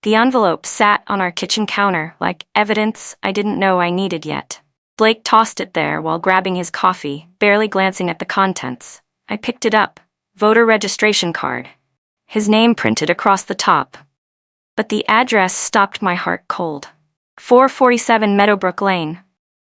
The envelope sat on our kitchen counter like evidence I didn't know I needed yet. Blake tossed it there while grabbing his coffee, barely glancing at the contents. I picked it up. Voter registration card. His name printed across the top. But the address stopped my heart cold. 447 Meadowbrook Lane.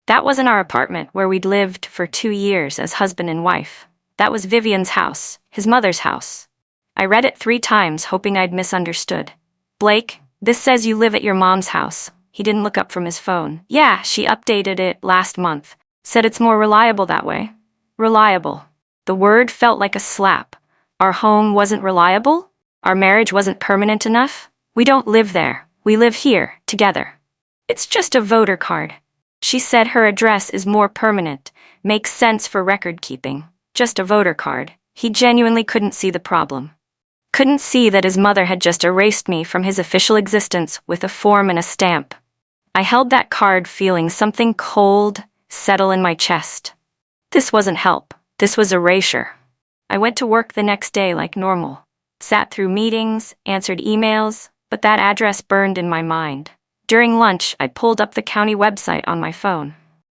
That wasn't our apartment where we'd lived for 2 years as husband and wife. That was Vivian's house, his mother's house. I read it 3 times, hoping I'd misunderstood. Blake, this says you live at your mom's house. He didn't look up from his phone. Yeah, she updated it last month. Said it's more reliable that way. Reliable. The word felt like a slap. Our home wasn't reliable? Our marriage wasn't permanent enough? We don't live there. We live here, together. It's just a voter card. She said her address is more permanent, makes sense for record keeping. Just a voter card. He genuinely couldn't see the problem. Couldn't see that his mother had just erased me from his official existence with a form and a stamp. I held that card feeling something cold settle in my chest. This wasn't help. This was erasure. I went to work the next day like normal. Sat through meetings, answered emails, but that address burned in my mind. During lunch, I pulled up the county website on my phone.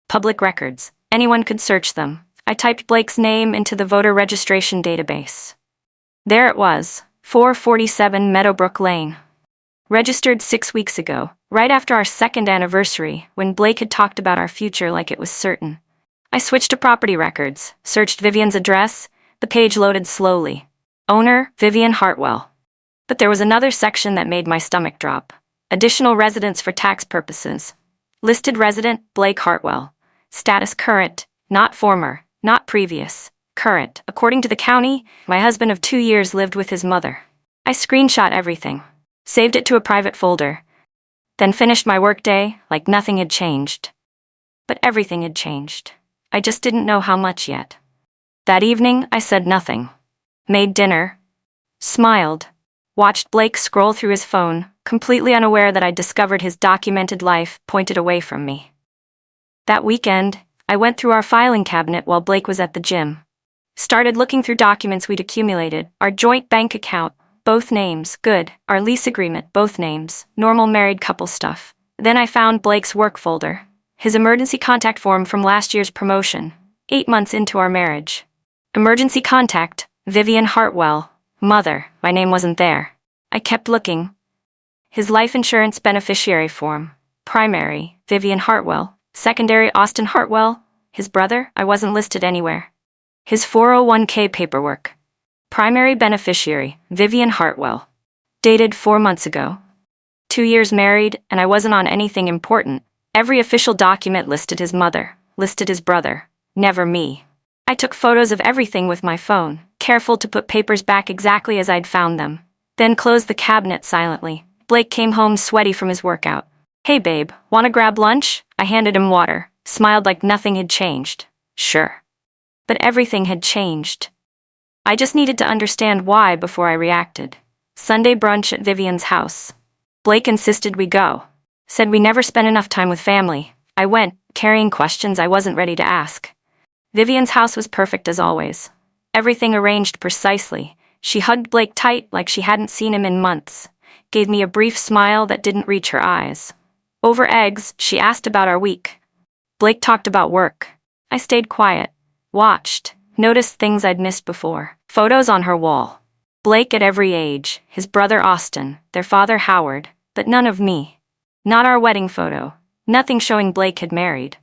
Public records. Anyone could search them. I typed Blake's name into the voter registration database. There it was, 447 Meadowbrook Lane. Registered 6 weeks ago, right after our 2nd anniversary, when Blake had talked about our future like it was certain. I switched to property records, searched Vivian's address. The page loaded slowly. Owner, Vivian Hartwell. But there was another section that made my stomach drop. Additional residence for tax purposes. Listed resident, Blake Hartwell. Status current, not former, not previous. Current. According to the county, my husband of 2 years lived with his mother. I screenshot everything. Saved it to a private folder. Then finished my workday like nothing had changed. But everything had changed. I just didn't know how much yet. That evening, I said nothing. Made dinner. Smiled. Watched Blake scroll through his phone, completely unaware that I'd discovered his documented life pointed away from me. That weekend, I went through our filing cabinet while Blake was at the gym. Started looking through documents we'd accumulated. Our joint bank account, both names, good. Our lease agreement, both names, normal married couple stuff. Then I found Blake's work folder. His emergency contact form from last year's promotion, 8 months into our marriage. Emergency contact, Vivian Hartwell. Mother, my name wasn't there. I kept looking. His life insurance beneficiary form. Primary, Vivian Hartwell. Secondary, Austin Hartwell. His brother, I wasn't listed anywhere. His 401k paperwork. Primary beneficiary, Vivian Hartwell. Dated 4 months ago. 2 years married, and I wasn't on anything important. Every official document listed his mother, listed his brother. Never me. I took photos of everything with my phone, careful to put papers back exactly as I'd found them. Then closed the cabinet silently. Blake came home sweaty from his workout. Hey babe, wanna grab lunch? I handed him water, smiled like nothing had changed. Sure. But everything had changed. I just needed to understand why before I reacted. Sunday brunch at Vivian's house. Blake insisted we go. Said we never spent enough time with family. I went, carrying questions I wasn't ready to ask. Vivian's house was perfect as always. Everything arranged precisely. She hugged Blake tight like she hadn't seen him in months. Gave me a brief smile that didn't reach her eyes. Over eggs, she asked about our week. Blake talked about work. I stayed quiet. Watched. Noticed things I'd missed before. Photos on her wall. Blake at every age. His brother Austin. Their father Howard. But none of me. Not our wedding photo. Nothing showing Blake had married.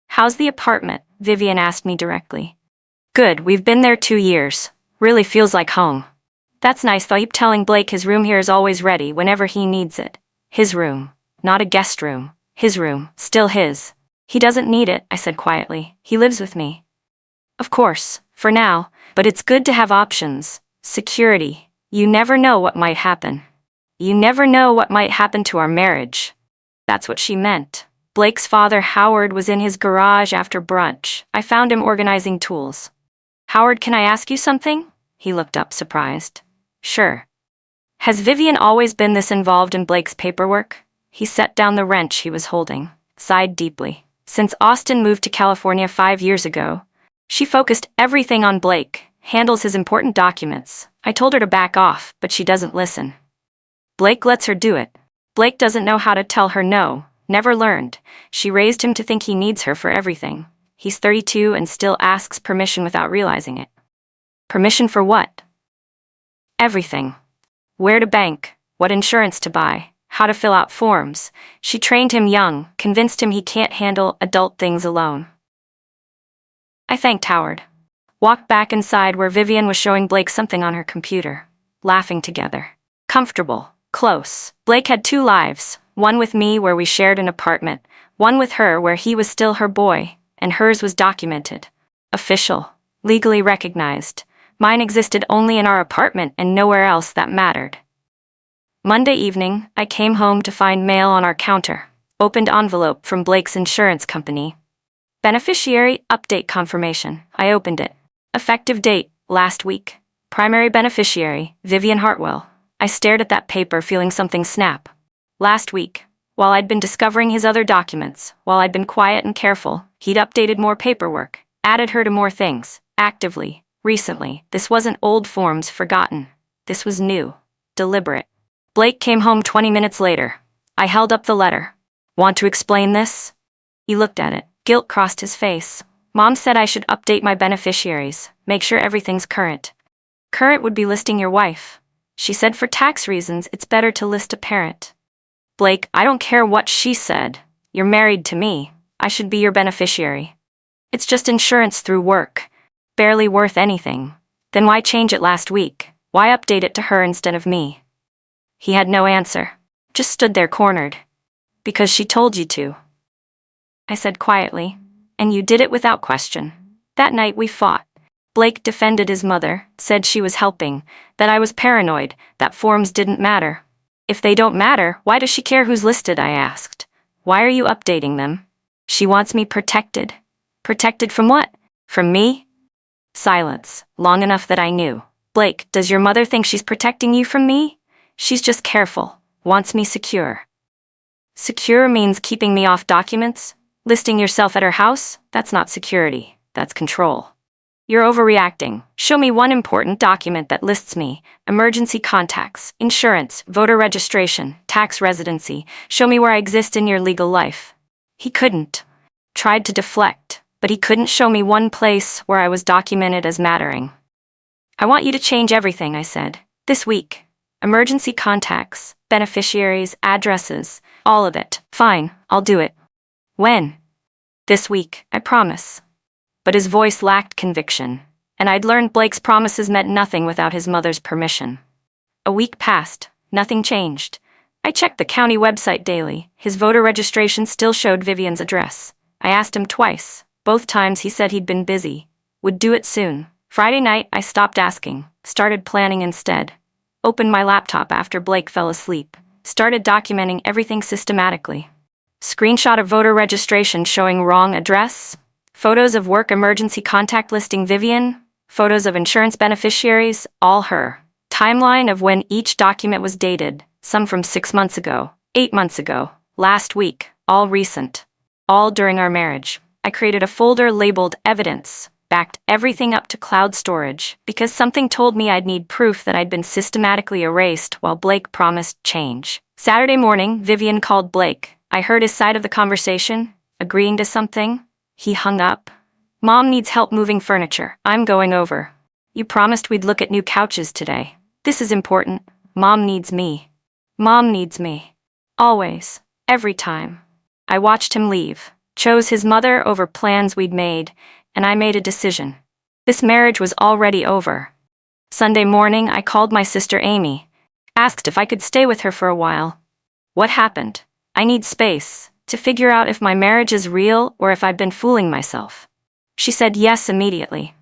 How's the apartment? Vivian asked me directly. Good, we've been there 2 years. Really feels like home. That's nice though. Keep telling Blake his room here is always ready whenever he needs it. His room. Not a guest room. His room. Still his. He doesn't need it, I said quietly. He lives with me. Of course, for now, but it's good to have options. Security. You never know what might happen. You never know what might happen to our marriage. That's what she meant. Blake's father Howard was in his garage after brunch. I found him organizing tools. Howard, can I ask you something? He looked up surprised. Sure. Has Vivian always been this involved in Blake's paperwork? He set down the wrench he was holding, sighed deeply. Since Austin moved to California 5 years ago, she focused everything on Blake, handles his important documents. I told her to back off, but she doesn't listen. Blake lets her do it. Blake doesn't know how to tell her no, never learned. She raised him to think he needs her for everything. He's 32 and still asks permission without realizing it. Permission for what? Everything. Where to bank, what insurance to buy, how to fill out forms. She trained him young, convinced him he can't handle adult things alone. I thanked Howard. Walked back inside where Vivian was showing Blake something on her computer. Laughing together. Comfortable. Close. Blake had 2 lives, one with me where we shared an apartment, one with her where he was still her boy, and hers was documented. Official. Legally recognized. Mine existed only in our apartment and nowhere else that mattered. Monday evening, I came home to find mail on our counter. Opened envelope from Blake's insurance company. Beneficiary update confirmation. I opened it. Effective date, last week. Primary beneficiary, Vivian Hartwell. I stared at that paper feeling something snap. Last week, while I'd been discovering his other documents, while I'd been quiet and careful, he'd updated more paperwork, added her to more things, actively, recently. This wasn't old forms forgotten. This was new, deliberate. Blake came home 20 minutes later. I held up the letter. Want to explain this? He looked at it. Guilt crossed his face. Mom said I should update my beneficiaries, make sure everything's current. Current would be listing your wife. She said for tax reasons it's better to list a parent. Blake, I don't care what she said. You're married to me. I should be your beneficiary. It's just insurance through work. Barely worth anything. Then why change it last week? Why update it to her instead of me? He had no answer. Just stood there cornered. Because she told you to. I said quietly. And you did it without question. That night we fought. Blake defended his mother, said she was helping, that I was paranoid, that forms didn't matter. If they don't matter, why does she care who's listed? I asked. Why are you updating them? She wants me protected. Protected from what? From me? Silence, long enough that I knew. Blake, does your mother think she's protecting you from me? She's just careful, wants me secure. Secure means keeping me off documents? Listing yourself at her house? That's not security, that's control. You're overreacting. Show me one important document that lists me. Emergency contacts, insurance, voter registration, tax residency. Show me where I exist in your legal life. He couldn't. Tried to deflect, but he couldn't show me one place where I was documented as mattering. I want you to change everything, I said. This week. Emergency contacts, beneficiaries, addresses, all of it. Fine, I'll do it. When? This week, I promise. But his voice lacked conviction, and I'd learned Blake's promises meant nothing without his mother's permission. A week passed, nothing changed. I checked the county website daily. His voter registration still showed Vivian's address. I asked him twice. Both times he said he'd been busy. Would do it soon. Friday night, I stopped asking, started planning instead. Opened my laptop after Blake fell asleep. Started documenting everything systematically. Screenshot of voter registration showing wrong address. Photos of work emergency contact listing Vivian. Photos of insurance beneficiaries, all her. Timeline of when each document was dated, some from 6 months ago, 8 months ago, last week, all recent. All during our marriage. I created a folder labeled Evidence, backed everything up to cloud storage, because something told me I'd need proof that I'd been systematically erased while Blake promised change. Saturday morning, Vivian called Blake. I heard his side of the conversation, agreeing to something. He hung up. Mom needs help moving furniture. I'm going over. You promised we'd look at new couches today. This is important. Mom needs me. Mom needs me. Always. Every time. I watched him leave. Chose his mother over plans we'd made, and I made a decision. This marriage was already over. Sunday morning, I called my sister Amy. Asked if I could stay with her for a while. What happened? I need space to figure out if my marriage is real or if I've been fooling myself. She said yes immediately.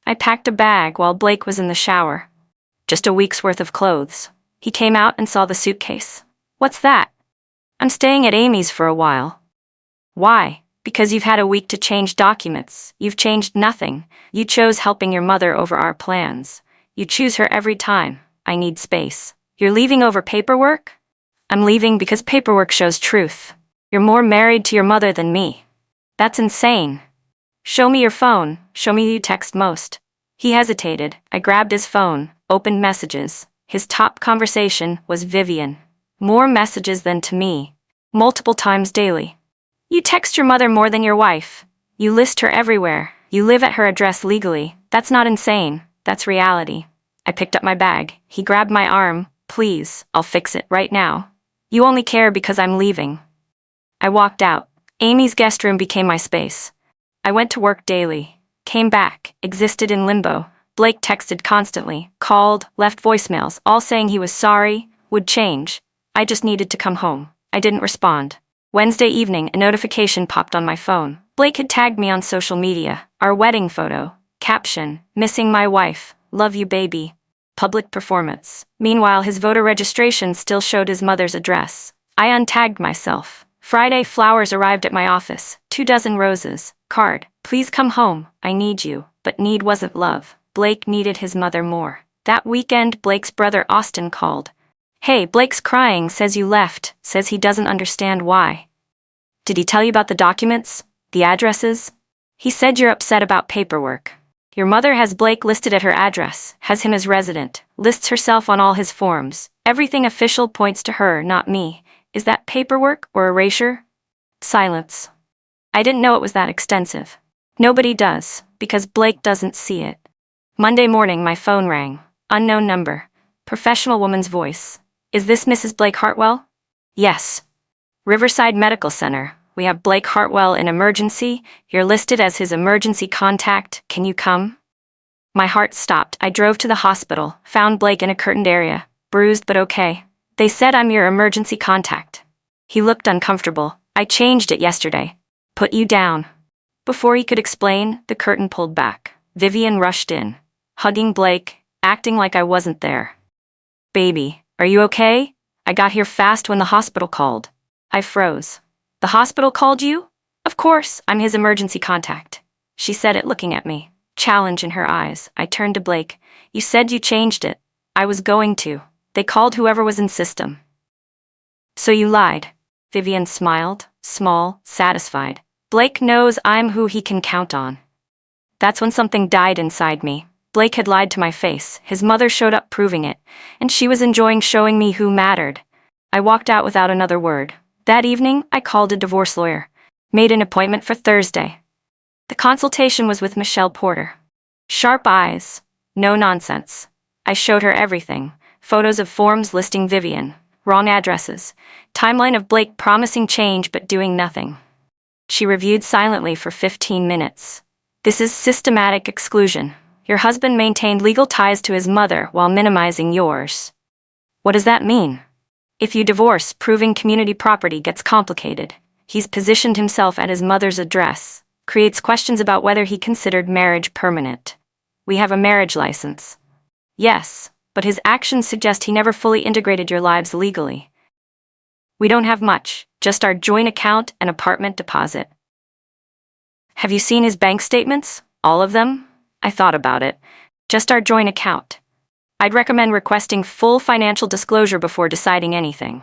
I packed a bag while Blake was in the shower. Just a week's worth of clothes. He came out and saw the suitcase. What's that? I'm staying at Amy's for a while. Why? Because you've had a week to change documents. You've changed nothing. You chose helping your mother over our plans. You choose her every time. I need space. You're leaving over paperwork? I'm leaving because paperwork shows truth. You're more married to your mother than me. That's insane. Show me your phone. Show me who you text most. He hesitated. I grabbed his phone, opened messages. His top conversation was Vivian. More messages than to me. Multiple times daily. You text your mother more than your wife. You list her everywhere. You live at her address legally. That's not insane. That's reality. I picked up my bag. He grabbed my arm. Please, I'll fix it right now. You only care because I'm leaving. I walked out. Amy's guest room became my space. I went to work daily. Came back. Existed in limbo. Blake texted constantly. Called. Left voicemails. All saying he was sorry. Would change. I just needed to come home. I didn't respond. Wednesday evening, a notification popped on my phone. Blake had tagged me on social media. Our wedding photo. Caption, missing my wife. Love you, baby. Public performance. Meanwhile, his voter registration still showed his mother's address. I untagged myself. Friday, flowers arrived at my office. 24 roses. Card. Please come home. I need you. But need wasn't love. Blake needed his mother more. That weekend, Blake's brother Austin called. Hey, Blake's crying, says you left, says he doesn't understand why. Did he tell you about the documents? The addresses? He said you're upset about paperwork. Your mother has Blake listed at her address, has him as resident, lists herself on all his forms. Everything official points to her, not me. Is that paperwork or erasure? Silence. I didn't know it was that extensive. Nobody does, because Blake doesn't see it. Monday morning, my phone rang. Unknown number. Professional woman's voice. Is this Mrs. Blake Hartwell? Yes. Riverside Medical Center. We have Blake Hartwell in emergency. You're listed as his emergency contact. Can you come? My heart stopped. I drove to the hospital, found Blake in a curtained area. Bruised but okay. They said I'm your emergency contact. He looked uncomfortable. I changed it yesterday. Put you down. Before he could explain, the curtain pulled back. Vivian rushed in, hugging Blake, acting like I wasn't there. Baby, are you okay? I got here fast when the hospital called. I froze. The hospital called you? Of course, I'm his emergency contact. She said it looking at me, challenge in her eyes. I turned to Blake. You said you changed it. I was going to. They called whoever was in system. So you lied. Vivian smiled, small, satisfied. Blake knows I'm who he can count on. That's when something died inside me. Blake had lied to my face. His mother showed up proving it, and she was enjoying showing me who mattered. I walked out without another word. That evening, I called a divorce lawyer. Made an appointment for Thursday. The consultation was with Michelle Porter. Sharp eyes. No nonsense. I showed her everything. Photos of forms listing Vivian. Wrong addresses. Timeline of Blake promising change but doing nothing. She reviewed silently for 15 minutes. This is systematic exclusion. Your husband maintained legal ties to his mother while minimizing yours. What does that mean? If you divorce, proving community property gets complicated. He's positioned himself at his mother's address. Creates questions about whether he considered marriage permanent. We have a marriage license. Yes, but his actions suggest he never fully integrated your lives legally. We don't have much, just our joint account and apartment deposit. Have you seen his bank statements? All of them? I thought about it. Just our joint account. I'd recommend requesting full financial disclosure before deciding anything.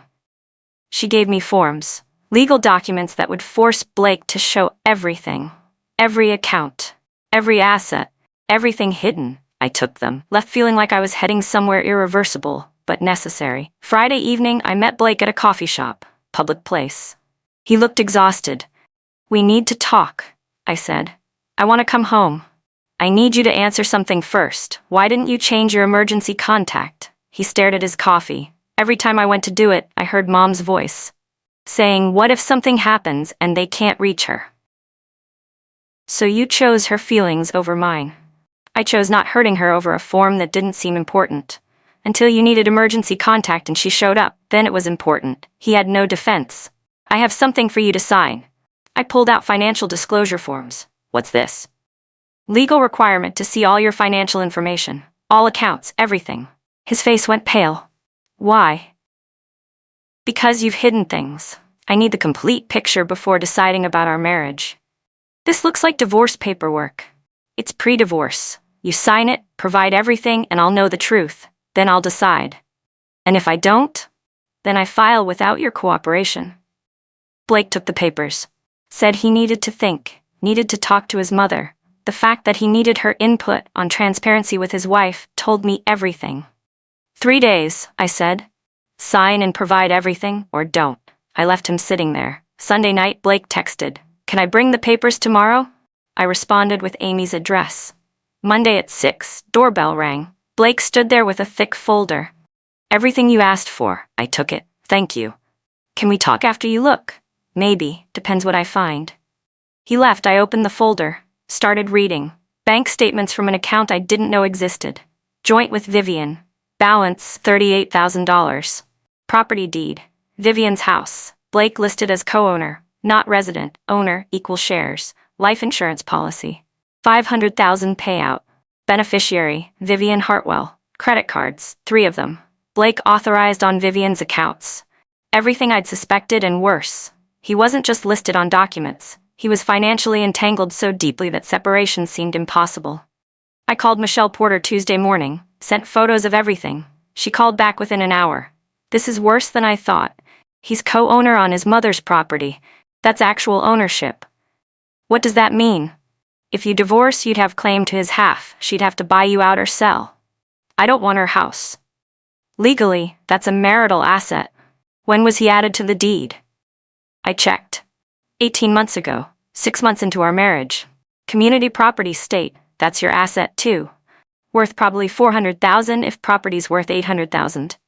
She gave me forms, legal documents that would force Blake to show everything. Every account, every asset, everything hidden. I took them, left feeling like I was heading somewhere irreversible, but necessary. Friday evening, I met Blake at a coffee shop, public place. He looked exhausted. We need to talk, I said. I want to come home. I need you to answer something first. Why didn't you change your emergency contact? He stared at his coffee. Every time I went to do it, I heard Mom's voice, saying, what if something happens and they can't reach her? So you chose her feelings over mine. I chose not hurting her over a form that didn't seem important. Until you needed emergency contact and she showed up, then it was important. He had no defense. I have something for you to sign. I pulled out financial disclosure forms. What's this? Legal requirement to see all your financial information. All accounts, everything. His face went pale. Why? Because you've hidden things. I need the complete picture before deciding about our marriage. This looks like divorce paperwork. It's pre-divorce. You sign it, provide everything, and I'll know the truth. Then I'll decide. And if I don't, then I file without your cooperation. Blake took the papers. Said he needed to think, needed to talk to his mother. The fact that he needed her input on transparency with his wife told me everything. 3 days, I said. Sign and provide everything, or don't. I left him sitting there. Sunday night, Blake texted, "Can I bring the papers tomorrow?" I responded with Amy's address. Monday at 6, doorbell rang. Blake stood there with a thick folder. "Everything you asked for, I took it, thank you. Can we talk after you look?" "Maybe, depends what I find." He left. I opened the folder, started reading. Bank statements from an account I didn't know existed. Joint with Vivian. Balance $38,000. Property deed. Vivian's house. Blake listed as co-owner, not resident. Owner equal shares. Life insurance policy. $500,000 payout. Beneficiary, Vivian Hartwell. Credit cards, 3 of them. Blake authorized on Vivian's accounts. Everything I'd suspected and worse. He wasn't just listed on documents. He was financially entangled so deeply that separation seemed impossible. I called Michelle Porter Tuesday morning, sent photos of everything. She called back within an hour. "This is worse than I thought. He's co-owner on his mother's property. That's actual ownership." "What does that mean?" "If you divorce, you'd have claim to his half. She'd have to buy you out or sell." "I don't want her house." "Legally, that's a marital asset." "When was he added to the deed?" I checked. 18 months ago, 6 months into our marriage. Community property state, that's your asset too. Worth probably $400,000 if property's worth $800,000.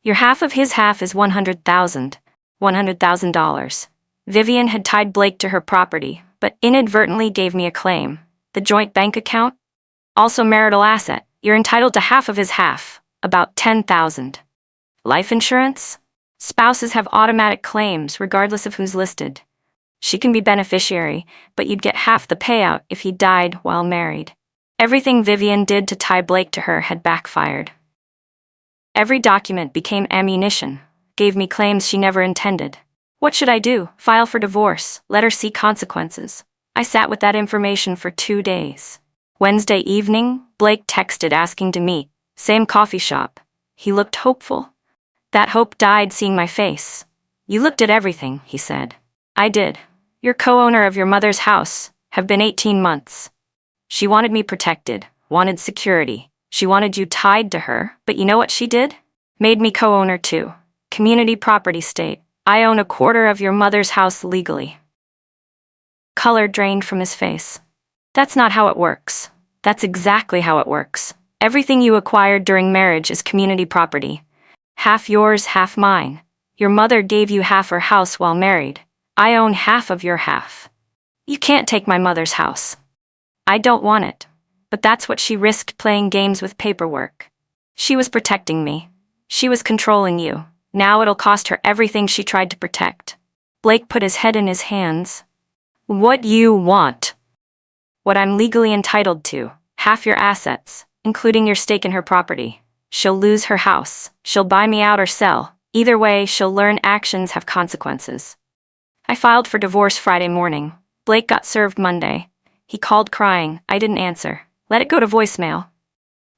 Your half of his half is $100,000. $100,000. Vivian had tied Blake to her property, but inadvertently gave me a claim. The joint bank account? Also marital asset. You're entitled to half of his half, about $10,000. Life insurance? Spouses have automatic claims regardless of who's listed. She can be beneficiary, but you'd get half the payout if he died while married. Everything Vivian did to tie Blake to her had backfired. Every document became ammunition, gave me claims she never intended. What should I do? File for divorce, let her see consequences. I sat with that information for 2 days. Wednesday evening, Blake texted asking to meet. Same coffee shop. He looked hopeful. That hope died seeing my face. "You looked at everything," he said. "I did. You're co-owner of your mother's house, have been 18 months. She wanted me protected, wanted security. She wanted you tied to her, but you know what she did? Made me co-owner too. Community property state. I own a quarter of your mother's house legally." Color drained from his face. "That's not how it works." "That's exactly how it works. Everything you acquired during marriage is community property. Half yours, half mine. Your mother gave you half her house while married. I own half of your half. You can't take my mother's house." "I don't want it." But that's what she risked playing games with paperwork. She was protecting me. She was controlling you. Now it'll cost her everything she tried to protect. Blake put his head in his hands. "What you want?" "What I'm legally entitled to. Half your assets, including your stake in her property. She'll lose her house. She'll buy me out or sell. Either way, she'll learn actions have consequences." I filed for divorce Friday morning. Blake got served Monday. He called crying. I didn't answer. Let it go to voicemail.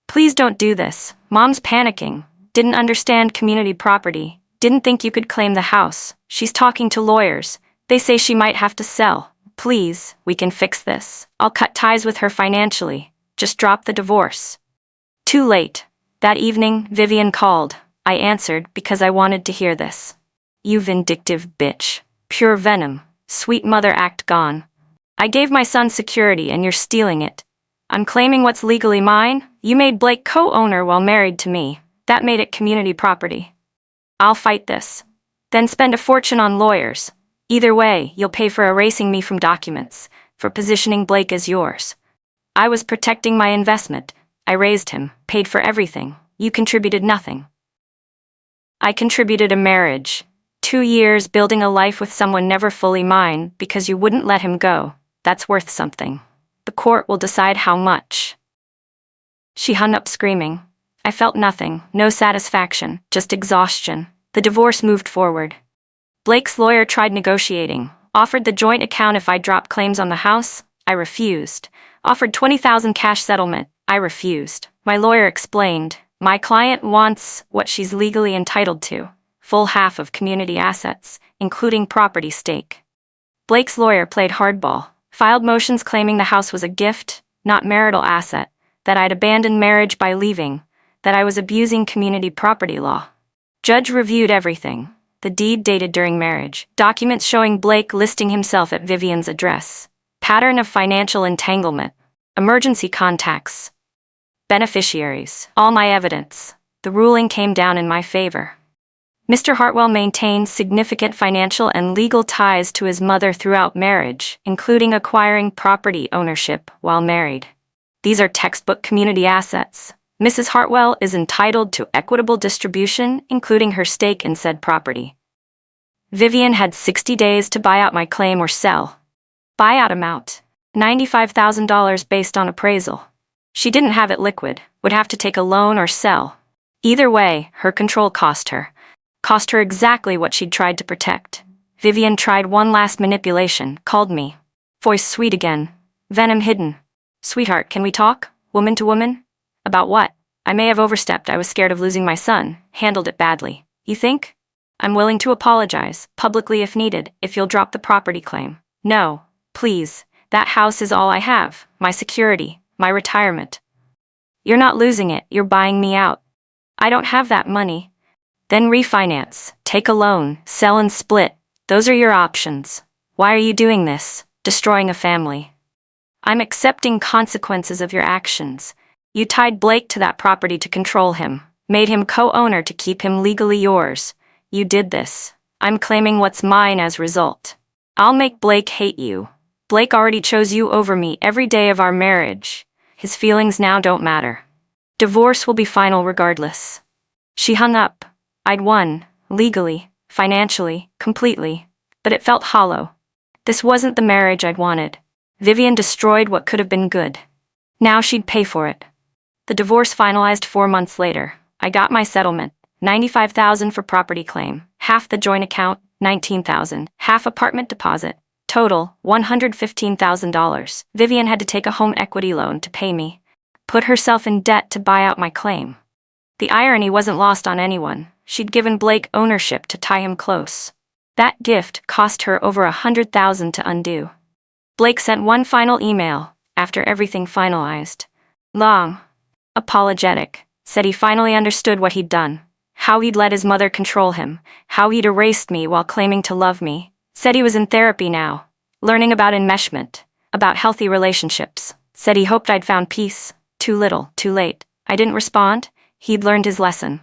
"Please don't do this. Mom's panicking. Didn't understand community property. Didn't think you could claim the house. She's talking to lawyers. They say she might have to sell. Please, we can fix this. I'll cut ties with her financially. Just drop the divorce." Too late. That evening, Vivian called. I answered because I wanted to hear this. "You vindictive bitch. Pure venom. Sweet mother act gone. I gave my son security and you're stealing it. I'm claiming what's legally mine. You made Blake co-owner while married to me. That made it community property. I'll fight this. Then spend a fortune on lawyers. Either way, you'll pay for erasing me from documents, for positioning Blake as yours. I was protecting my investment. I raised him, paid for everything. You contributed nothing." I contributed a marriage. 2 years building a life with someone never fully mine because you wouldn't let him go. That's worth something. The court will decide how much. She hung up screaming. I felt nothing, no satisfaction, just exhaustion. The divorce moved forward. Blake's lawyer tried negotiating, offered the joint account if I dropped claims on the house. I refused. Offered $20,000 cash settlement. I refused. My lawyer explained, my client wants what she's legally entitled to, full half of community assets, including property stake. Blake's lawyer played hardball, filed motions claiming the house was a gift, not marital asset, that I'd abandoned marriage by leaving, that I was abusing community property law. Judge reviewed everything. The deed dated during marriage, documents showing Blake listing himself at Vivian's address, pattern of financial entanglement, emergency contacts, beneficiaries, all my evidence. The ruling came down in my favor. Mr. Hartwell maintains significant financial and legal ties to his mother throughout marriage, including acquiring property ownership while married. These are textbook community assets. Mrs. Hartwell is entitled to equitable distribution, including her stake in said property. Vivian had 60 days to buy out my claim or sell. Buyout amount: $95,000 based on appraisal. She didn't have it liquid, would have to take a loan or sell. Either way, her control cost her exactly what she'd tried to protect. Vivian tried one last manipulation, called me. Voice sweet again. Venom hidden. Sweetheart, can we talk? Woman to woman? About what? I may have overstepped. I was scared of losing my son. Handled it badly. You think? I'm willing to apologize, publicly if needed, if you'll drop the property claim. No, please. That house is all I have. My security. My retirement. You're not losing it. You're buying me out. I don't have that money. Then refinance, take a loan, sell and split. Those are your options. Why are you doing this? Destroying a family. I'm accepting consequences of your actions. You tied Blake to that property to control him, made him co-owner to keep him legally yours. You did this. I'm claiming what's mine as result. I'll make Blake hate you. Blake already chose you over me every day of our marriage. His feelings now don't matter. Divorce will be final regardless. She hung up. I'd won, legally, financially, completely, but it felt hollow. This wasn't the marriage I'd wanted. Vivian destroyed what could have been good. Now she'd pay for it. The divorce finalized 4 months later. I got my settlement, $95,000 for property claim, half the joint account, $19,000, half apartment deposit, total, $115,000. Vivian had to take a home equity loan to pay me, put herself in debt to buy out my claim. The irony wasn't lost on anyone. She'd given Blake ownership to tie him close. That gift cost her over $100,000 to undo. Blake sent one final email, after everything finalized. Long, apologetic, said he finally understood what he'd done, how he'd let his mother control him, how he'd erased me while claiming to love me. Said he was in therapy now, learning about enmeshment, about healthy relationships. Said he hoped I'd found peace. Too little, too late. I didn't respond. He'd learned his lesson.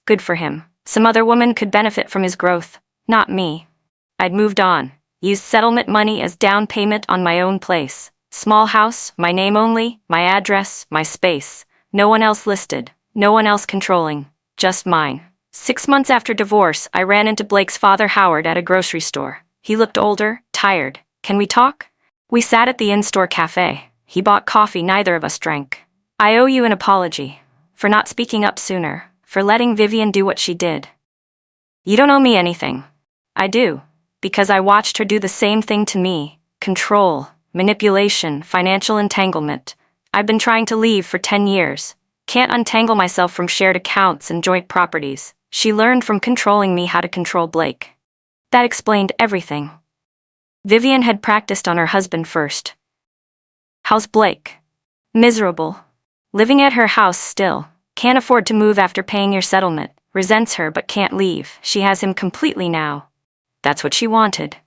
Good for him. Some other woman could benefit from his growth, not me. I'd moved on, used settlement money as down payment on my own place. Small house, my name only, my address, my space. No one else listed, no one else controlling, just mine. 6 months after divorce, I ran into Blake's father Howard at a grocery store. He looked older, tired. Can we talk? We sat at the in-store cafe. He bought coffee neither of us drank. I owe you an apology. For not speaking up sooner. For letting Vivian do what she did. You don't owe me anything. I do. Because I watched her do the same thing to me. Control, manipulation, financial entanglement. I've been trying to leave for 10 years. Can't untangle myself from shared accounts and joint properties. She learned from controlling me how to control Blake. That explained everything. Vivian had practiced on her husband first. How's Blake? Miserable. Living at her house still. Can't afford to move after paying your settlement. Resents her but can't leave. She has him completely now. That's what she wanted.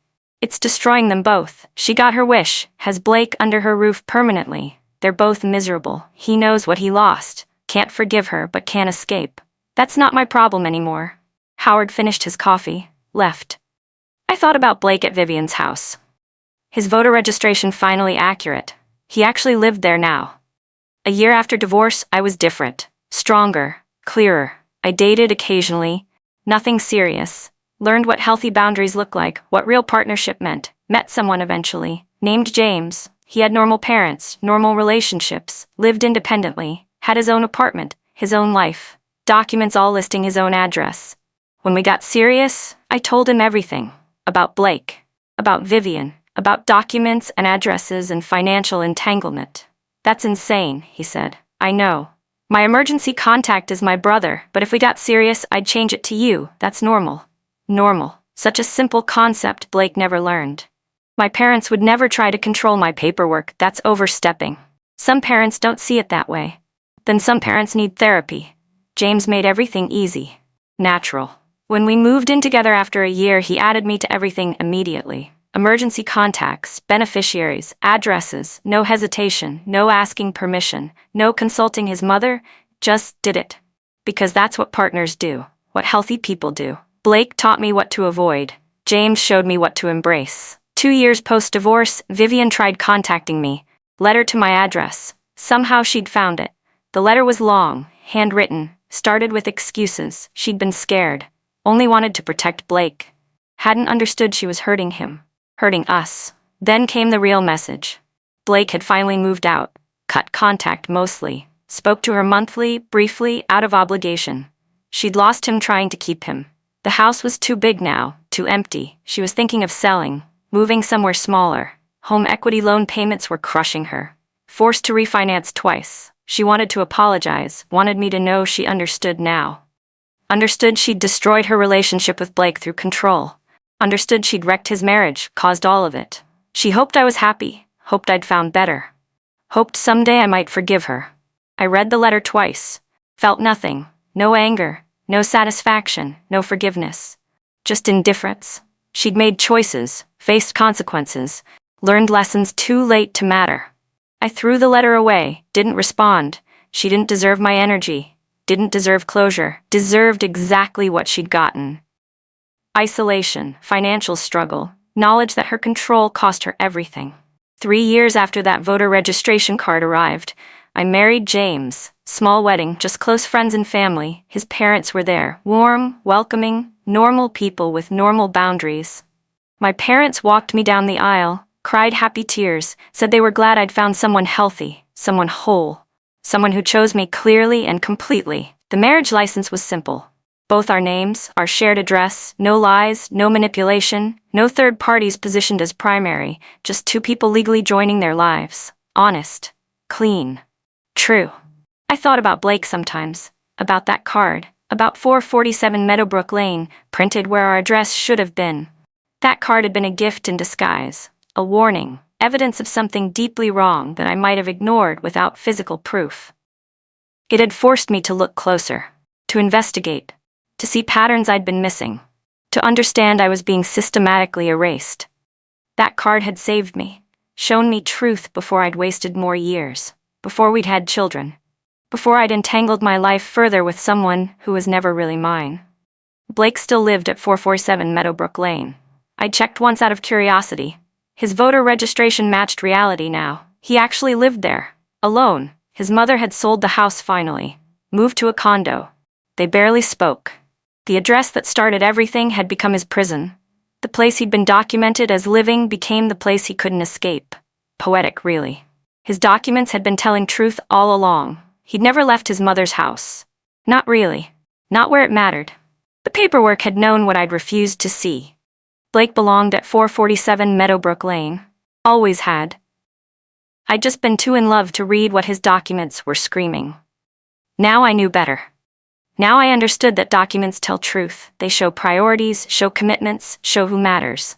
It's destroying them both. She got her wish. Has Blake under her roof permanently. They're both miserable. He knows what he lost. Can't forgive her but can't escape. That's not my problem anymore. Howard finished his coffee. Left. I thought about Blake at Vivian's house. His voter registration finally accurate. He actually lived there now. A year after divorce, I was different. Stronger, clearer. I dated occasionally. Nothing serious. Learned what healthy boundaries look like, what real partnership meant. Met someone eventually. Named James. He had normal parents, normal relationships. Lived independently. Had his own apartment, his own life. Documents all listing his own address. When we got serious, I told him everything. About Blake. About Vivian. About documents and addresses and financial entanglement. That's insane, he said. I know. My emergency contact is my brother, but if we got serious, I'd change it to you. That's normal. Normal. Such a simple concept Blake never learned. My parents would never try to control my paperwork. That's overstepping. Some parents don't see it that way. Then some parents need therapy. James made everything easy. Natural. When we moved in together after a year, he added me to everything immediately. Emergency contacts, beneficiaries, addresses, no hesitation, no asking permission, no consulting his mother, just did it. Because that's what partners do, what healthy people do. Blake taught me what to avoid. James showed me what to embrace. 2 years post-divorce, Vivian tried contacting me. Letter to my address. Somehow she'd found it. The letter was long, handwritten, started with excuses. She'd been scared. Only wanted to protect Blake. Hadn't understood she was hurting him. Hurting us. Then came the real message. Blake had finally moved out. Cut contact mostly. Spoke to her monthly, briefly, out of obligation. She'd lost him trying to keep him. The house was too big now, too empty. She was thinking of selling, moving somewhere smaller. Home equity loan payments were crushing her. Forced to refinance twice. She wanted to apologize, wanted me to know she understood now. Understood she'd destroyed her relationship with Blake through control. Understood she'd wrecked his marriage, caused all of it. She hoped I was happy, hoped I'd found better. Hoped someday I might forgive her. I read the letter twice. Felt nothing. No anger, no satisfaction, no forgiveness. Just indifference. She'd made choices, faced consequences, learned lessons too late to matter. I threw the letter away, didn't respond. She didn't deserve my energy, didn't deserve closure, deserved exactly what she'd gotten. Isolation, financial struggle, knowledge that her control cost her everything. 3 years after that voter registration card arrived, I married James. Small wedding, just close friends and family. His parents were there, warm, welcoming, normal people with normal boundaries. My parents walked me down the aisle, cried happy tears, said they were glad I'd found someone healthy, someone whole, someone who chose me clearly and completely. The marriage license was simple. Both our names, our shared address, no lies, no manipulation, no third parties positioned as primary, just 2 people legally joining their lives. Honest. Clean. True. I thought about Blake sometimes, about that card, about 447 Meadowbrook Lane, printed where our address should have been. That card had been a gift in disguise, a warning, evidence of something deeply wrong that I might have ignored without physical proof. It had forced me to look closer, to investigate, to see patterns I'd been missing, to understand I was being systematically erased. That card had saved me, shown me truth before I'd wasted more years, before we'd had children, before I'd entangled my life further with someone who was never really mine. Blake still lived at 447 Meadowbrook Lane. I checked once out of curiosity. His voter registration matched reality now. He actually lived there, alone. His mother had sold the house finally, moved to a condo. They barely spoke. The address that started everything had become his prison. The place he'd been documented as living became the place he couldn't escape. Poetic, really. His documents had been telling truth all along. He'd never left his mother's house. Not really. Not where it mattered. The paperwork had known what I'd refused to see. Blake belonged at 447 Meadowbrook Lane. Always had. I'd just been too in love to read what his documents were screaming. Now I knew better. Now I understood that documents tell truth. They show priorities, show commitments, show who matters.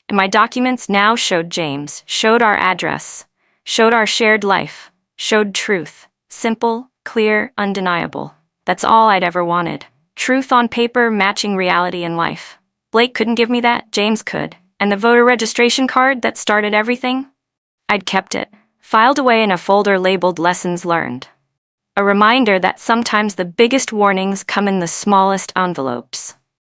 And my documents now showed James, showed our address, showed our shared life, showed truth. Simple, clear, undeniable. That's all I'd ever wanted. Truth on paper matching reality in life. Blake couldn't give me that, James could. And the voter registration card that started everything? I'd kept it, filed away in a folder labeled Lessons Learned. A reminder that sometimes the biggest warnings come in the smallest envelopes.